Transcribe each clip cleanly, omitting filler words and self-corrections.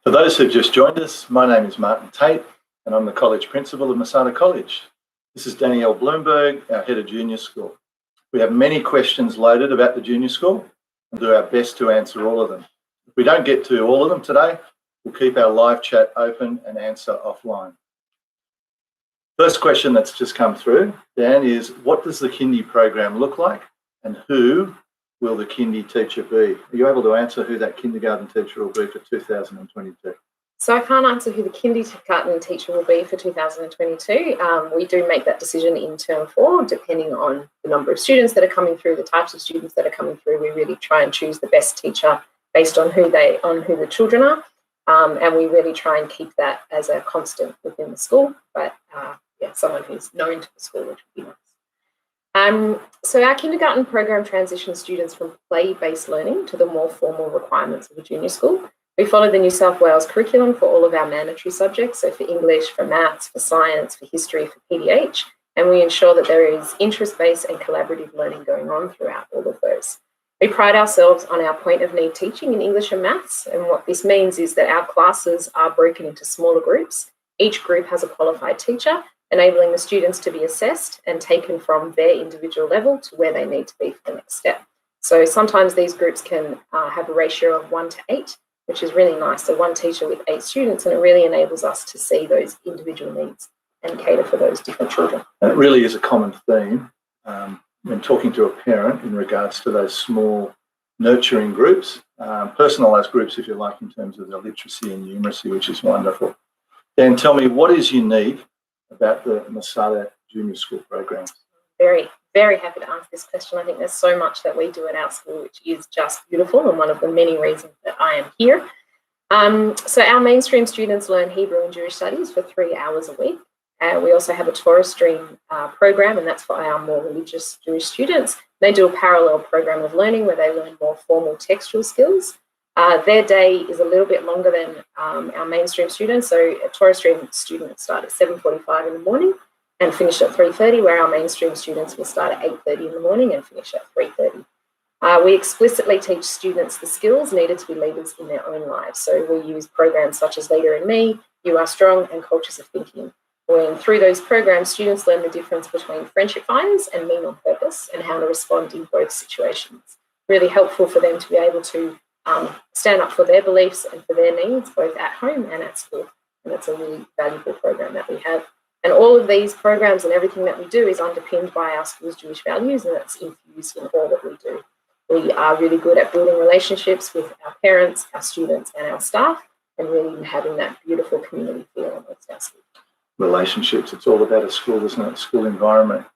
For those who've just joined us, my name is Martin Tate and I'm the College Principal of Masada College. This is Danielle Bloomberg, our Head of Junior School. We have many questions loaded about the Junior School and do our best to answer all of them. If we don't get to all of them today, we'll keep our live chat open and answer offline. First question that's just come through, Dan, is what does the kindy program look like and who will the kindy teacher be? Are you able to answer who that kindergarten teacher will be for 2022? So I can't answer who the kindergarten teacher will be for 2022. We do make that decision in term 4, depending on the number of students that are coming through, the types of students that are coming through. We really try and choose the best teacher based on who the children are, and we really try and keep that as a constant within the school. But someone who's known to the school, which would be nice. So our kindergarten program transitions students from play-based learning to the more formal requirements of a junior school. We follow the New South Wales curriculum for all of our mandatory subjects, so for English, for maths, for science, for history, for PDH, and we ensure that there is interest-based and collaborative learning going on throughout all of those. We pride ourselves on our point of need teaching in English and maths, and what this means is that our classes are broken into smaller groups. Each group has a qualified teacher, enabling the students to be assessed and taken from their individual level to where they need to be for the next step. So sometimes these groups can have a ratio of 1 to 8, which is really nice. So one teacher with 8 students, and it really enables us to see those individual needs and cater for those different children. And it really is a common theme when talking to a parent in regards to those small nurturing groups, personalised groups, if you like, in terms of their literacy and numeracy, which is wonderful. Dan, tell me, what is unique about the Masada Junior School program? Very, very happy to answer this question. I think there's so much that we do at our school which is just beautiful, and one of the many reasons that I am here. So our mainstream students learn Hebrew and Jewish studies for 3 hours a week. We also have a Torah stream program, and that's for our more religious Jewish students. They do a parallel program of learning where they learn more formal textual skills. Their day is a little bit longer than our mainstream students. So a Torah stream students start at 7:45 in the morning and finish at 3:30, where our mainstream students will start at 8:30 in the morning and finish at 3:30. We explicitly teach students the skills needed to be leaders in their own lives. So we use programs such as Leader in Me, You Are Strong, and Cultures of Thinking. When through those programs, students learn the difference between friendship fires and mean on purpose and how to respond in both situations. Really helpful for them to be able to stand up for their beliefs and for their needs, both at home and at school. And it's a really valuable program that we have. And all of these programs and everything that we do is underpinned by our school's Jewish values, and that's infused in all that we do. We are really good at building relationships with our parents, our students, and our staff, and really having that beautiful community feel amongst our school. Relationships, it's all about a school, isn't it? School environment.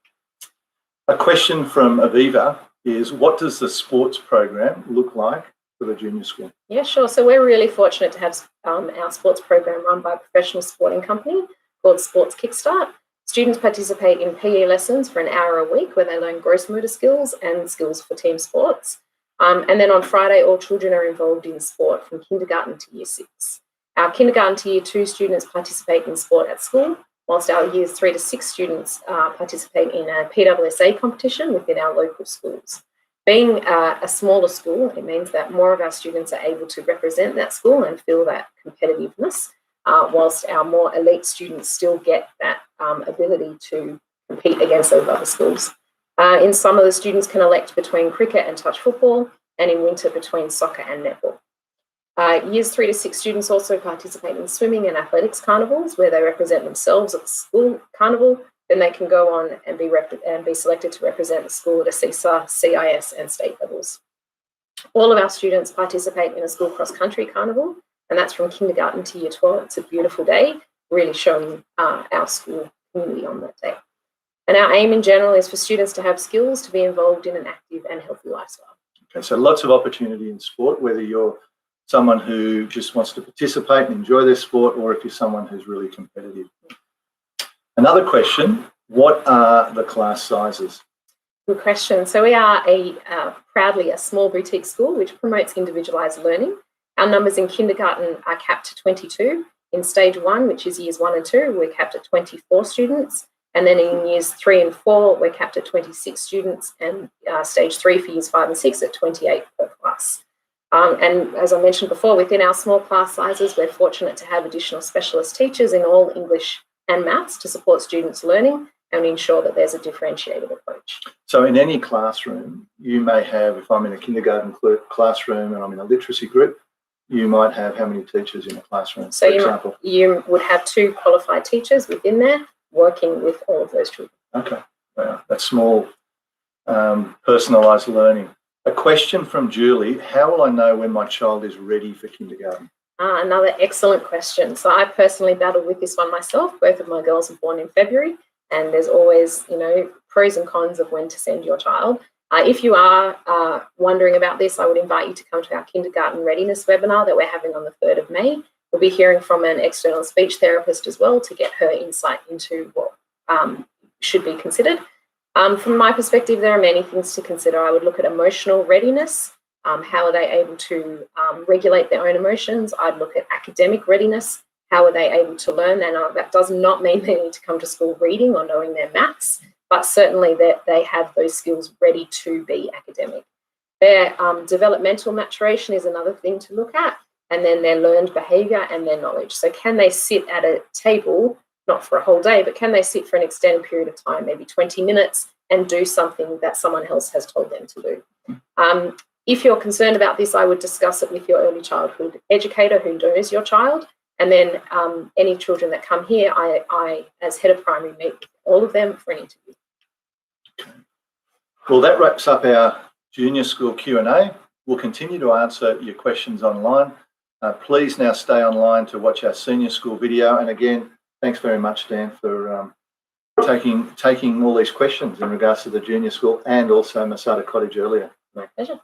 A question from Aviva is, what does the sports program look like for the junior school? Yeah, sure. So we're really fortunate to have our sports program run by a professional sporting company called Sports Kickstart. Students participate in PE lessons for an hour a week where they learn gross motor skills and skills for team sports. And then on Friday, all children are involved in sport from kindergarten to year 6. Our kindergarten to year 2 students participate in sport at school, whilst our years 3 to 6 students participate in a PWSA competition within our local schools. Being a smaller school, it means that more of our students are able to represent that school and feel that competitiveness, whilst our more elite students still get that ability to compete against those other schools. In summer, the students can elect between cricket and touch football, and in winter between soccer and netball. Years 3 to 6 students also participate in swimming and athletics carnivals, where they represent themselves at the school carnival. Then they can go on and be selected to represent the school at a CISA, CIS, and state levels. All of our students participate in a school cross-country carnival, and that's from kindergarten to year 12. It's a beautiful day, really showing our school community on that day. And our aim in general is for students to have skills to be involved in an active and healthy lifestyle. Okay, so lots of opportunity in sport, whether you're someone who just wants to participate and enjoy their sport, or if you're someone who's really competitive. Another question, what are the class sizes? Good question. So we are proudly a small boutique school which promotes individualised learning. Our numbers in kindergarten are capped to 22. In stage 1, which is years 1 and 2, we're capped at 24 students. And then in years 3 and 4, we're capped at 26 students, and stage 3 for years 5 and 6 at 28 per class. And as I mentioned before, within our small class sizes, we're fortunate to have additional specialist teachers in all English and maths to support students' learning and ensure that there's a differentiated approach. So in any classroom, you may have, if I'm in a kindergarten classroom and I'm in a literacy group, you might have how many teachers in a classroom, So for example? you would have 2 qualified teachers within there working with all of those children. Okay, wow, that's small, personalised learning. A question from Julie: how will I know when my child is ready for kindergarten? Another excellent question. So I personally battled with this one myself. Both of my girls were born in February, and there's always, pros and cons of when to send your child. If you are wondering about this, I would invite you to come to our kindergarten readiness webinar that we're having on the 3rd of May. We'll be hearing from an external speech therapist as well to get her insight into what should be considered. From my perspective, there are many things to consider. I would look at emotional readiness. How are they able to regulate their own emotions? I'd look at academic readiness. How are they able to learn? And that does not mean they need to come to school reading or knowing their maths, but certainly that they have those skills ready to be academic. Their developmental maturation is another thing to look at, and then their learned behaviour and their knowledge. So can they sit at a table, not for a whole day, but can they sit for an extended period of time, maybe 20 minutes, and do something that someone else has told them to do? If you're concerned about this, I would discuss it with your early childhood educator who knows your child. And then any children that come here, I, as head of primary, meet with all of them for an interview. Well, that wraps up our junior school Q&A. We'll continue to answer your questions online. Please now stay online to watch our senior school video. And again, thanks very much, Dan, for taking all these questions in regards to the junior school and also Masada Cottage earlier. My pleasure.